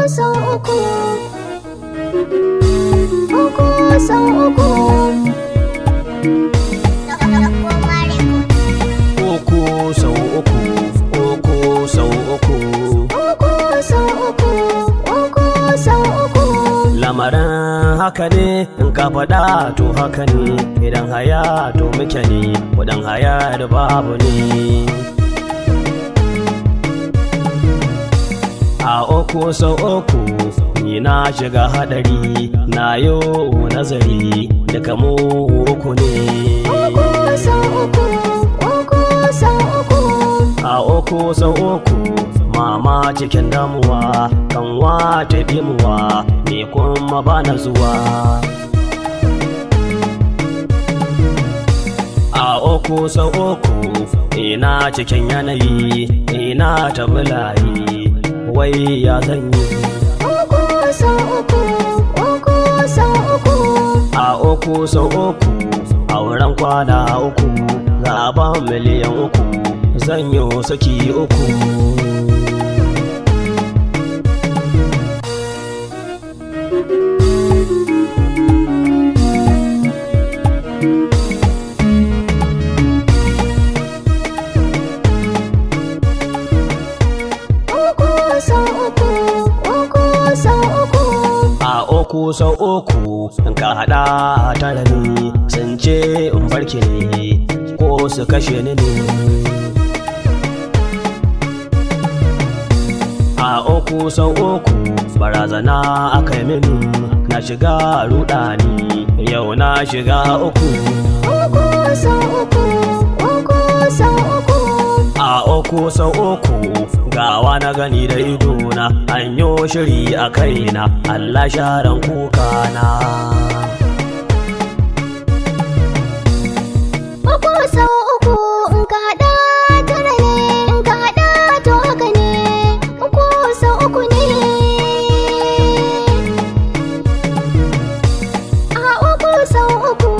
sau uku, uku sau uku. Uku sau uku, uku sau uku, Uku sau uku, uku sau uku. lamarin haka ne in ka faɗa to haka ne, idan haya to muke ne, kudan haya da babu ne. A uku sau uku ni na shiga hadari, na yo nazari daga mu uku ne. Uku sau uku, uku sau uku. A uku sau uku mama cikin damuwa, kanwa ta bimuwa, ni kuma bana zuwa. A uku sau uku ina cikin yanayi, ina ta bulayi, wai ya zanyi. Uku sau uku, uku sau uku. A uku sau uku auren kwana uku, zaben miliyan uku, zan yi saki uku. Uku sau uku, uku sau uku. A uku sau uku in ka haɗa tare ni, sun ce in barki ne ko su kashe ni ne. A uku sau uku barazana aka yi mini, na shiga rudani, yau na shiga uku. Uku sau uku, uku sau uku. A uku sau uku gawa na gani da idona, an yi shiri a kaina, Allah sharan kukana. Uku sau uku in ka haɗa tara ne, in ka haɗa to haka ne. Uku sau uku ne. A uku sau uku,